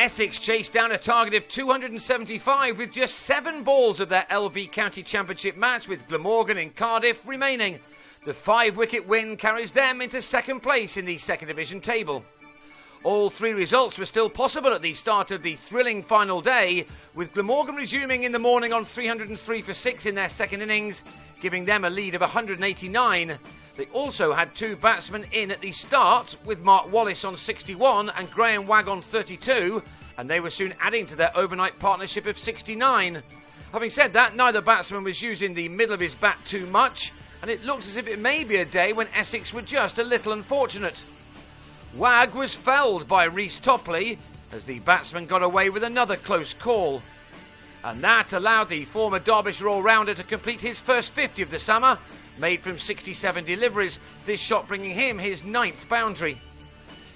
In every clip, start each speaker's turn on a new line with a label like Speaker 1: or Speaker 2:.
Speaker 1: Essex chased down a target of 275 with just 7 balls of their LV County Championship match with Glamorgan in Cardiff remaining. The 5-wicket win carries them into second place in the second division table. All 3 results were still possible at the start of the thrilling final day, with Glamorgan resuming in the morning on 303 for 6 in their second innings, giving them a lead of 189. They also had 2 batsmen in at the start, with Mark Wallace on 61 and Graham Wagg on 32, and they were soon adding to their overnight partnership of 69. Having said that, neither batsman was using the middle of his bat too much, and it looked as if it may be a day when Essex were just a little unfortunate. Wagg was felled by Reece Topley as the batsman got away with another close call. And that allowed the former Derbyshire all-rounder to complete his first 50 of the summer, made from 67 deliveries, this shot bringing him his 9th boundary.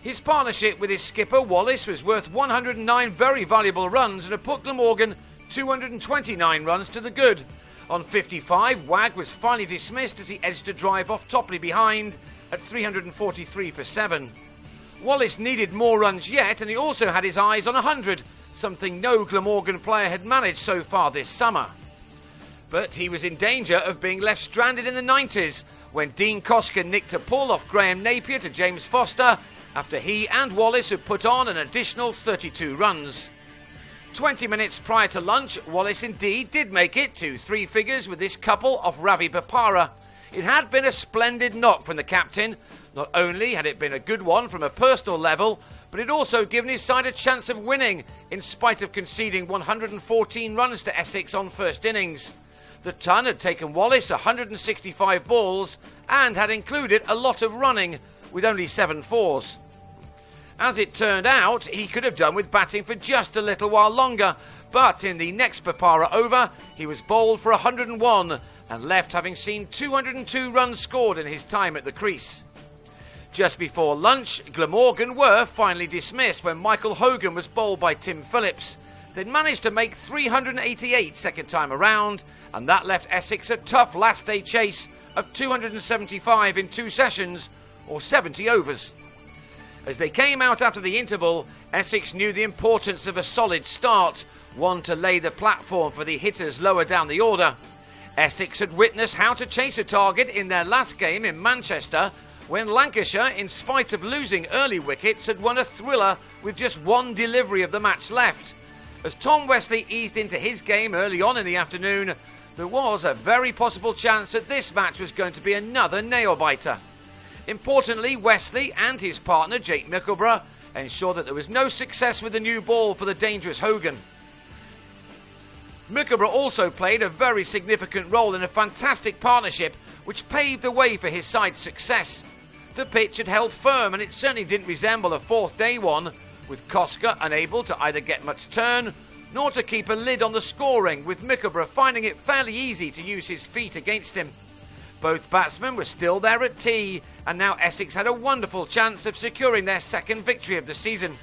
Speaker 1: His partnership with his skipper Wallace was worth 109 very valuable runs and had put Glamorgan 229 runs to the good. On 55, Wagg was finally dismissed as he edged a drive off Topley behind at 343 for 7. Wallace needed more runs yet, and he also had his eyes on 100, something no Glamorgan player had managed so far this summer. But he was in danger of being left stranded in the 90s when Dean Koska nicked a pull off Graham Napier to James Foster after he and Wallace had put on an additional 32 runs. 20 minutes prior to lunch, Wallace indeed did make it to 3 figures with this couple off Ravi Bopara. It had been a splendid knock from the captain. Not only had it been a good one from a personal level, but it also given his side a chance of winning, in spite of conceding 114 runs to Essex on first innings. The ton had taken Wallace 165 balls and had included a lot of running, with only 7 fours. As it turned out, he could have done with batting for just a little while longer, but in the next Bopara over, he was bowled for 101 and left having seen 202 runs scored in his time at the crease. Just before lunch, Glamorgan were finally dismissed when Michael Hogan was bowled by Tim Phillips. They'd managed to make 388 second time around, and that left Essex a tough last day chase of 275 in 2 sessions, or 70 overs. As they came out after the interval, Essex knew the importance of a solid start, one to lay the platform for the hitters lower down the order. Essex had witnessed how to chase a target in their last game in Manchester, when Lancashire, in spite of losing early wickets, had won a thriller with just 1 delivery of the match left. As Tom Westley eased into his game early on in the afternoon, there was a very possible chance that this match was going to be another nail-biter. Importantly, Westley and his partner Jake Mickleborough ensured that there was no success with the new ball for the dangerous Hogan. Mickleborough also played a very significant role in a fantastic partnership which paved the way for his side's success. The pitch had held firm, and it certainly didn't resemble a 4th day one, with Koska unable to either get much turn nor to keep a lid on the scoring, with Mickleborough finding it fairly easy to use his feet against him. Both batsmen were still there at tea, and now Essex had a wonderful chance of securing their second victory of the season.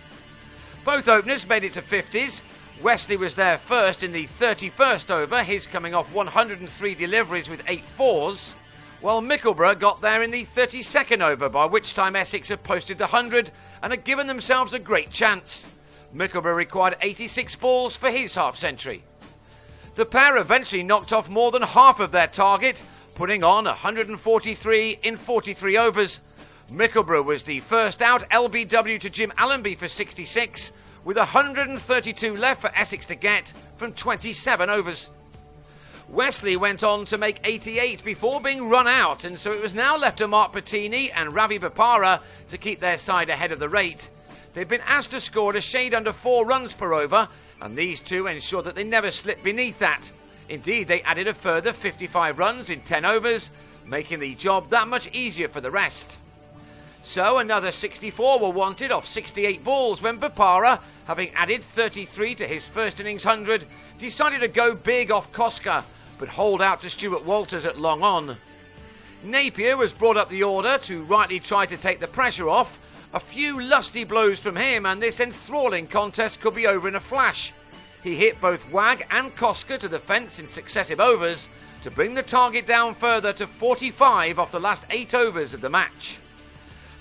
Speaker 1: Both openers made it to 50s. Westley was there first in the 31st over, his coming off 103 deliveries with 8 fours, while Mickleborough got there in the 32nd over, by which time Essex had posted the 100 and had given themselves a great chance. Mickleborough required 86 balls for his half-century. The pair eventually knocked off more than half of their target, putting on 143 in 43 overs. Mickleborough was the first out LBW to Jim Allenby for 66, with 132 left for Essex to get from 27 overs. Wesley went on to make 88 before being run out, and so it was now left to Mark Patini and Ravi Bopara to keep their side ahead of the rate. They've been asked to score at a shade under 4 runs per over, and these two ensured that they never slipped beneath that. Indeed, they added a further 55 runs in 10 overs, making the job that much easier for the rest. So another 64 were wanted off 68 balls when Bopara, having added 33 to his first innings 100, decided to go big off Koska, but hold out to Stuart Walters at long on. Napier was brought up the order to rightly try to take the pressure off. A few lusty blows from him and this enthralling contest could be over in a flash. He hit both Wagg and Koska to the fence in successive overs to bring the target down further to 45 off the last 8 overs of the match.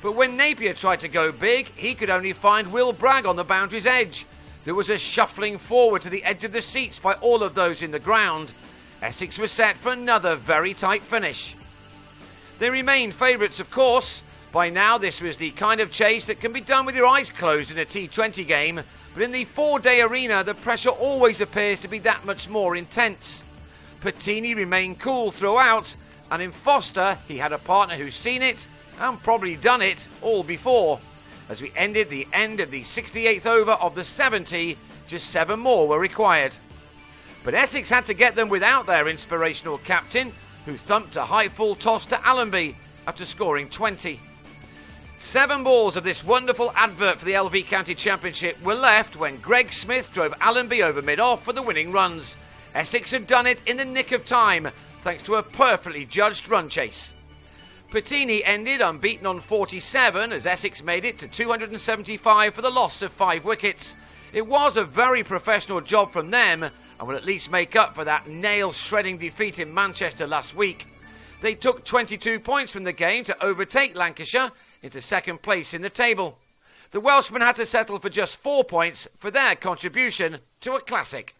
Speaker 1: But when Napier tried to go big, he could only find Will Bragg on the boundary's edge. There was a shuffling forward to the edge of the seats by all of those in the ground. Essex was set for another very tight finish. They remained favourites, of course. By now, this was the kind of chase that can be done with your eyes closed in a T20 game, but in the four-day arena, the pressure always appears to be that much more intense. Patini remained cool throughout, and in Foster, he had a partner who's seen it, and probably done it, all before. As we ended the end of the 68th over of the 70, just 7 more were required. But Essex had to get them without their inspirational captain, who thumped a high full toss to Allenby after scoring 20. 7 balls of this wonderful advert for the LV County Championship were left when Greg Smith drove Allenby over mid-off for the winning runs. Essex had done it in the nick of time, thanks to a perfectly judged run chase. Patini ended unbeaten on 47 as Essex made it to 275 for the loss of 5 wickets. It was a very professional job from them and will at least make up for that nail-shredding defeat in Manchester last week. They took 22 points from the game to overtake Lancashire into second place in the table. The Welshmen had to settle for just 4 points for their contribution to a classic.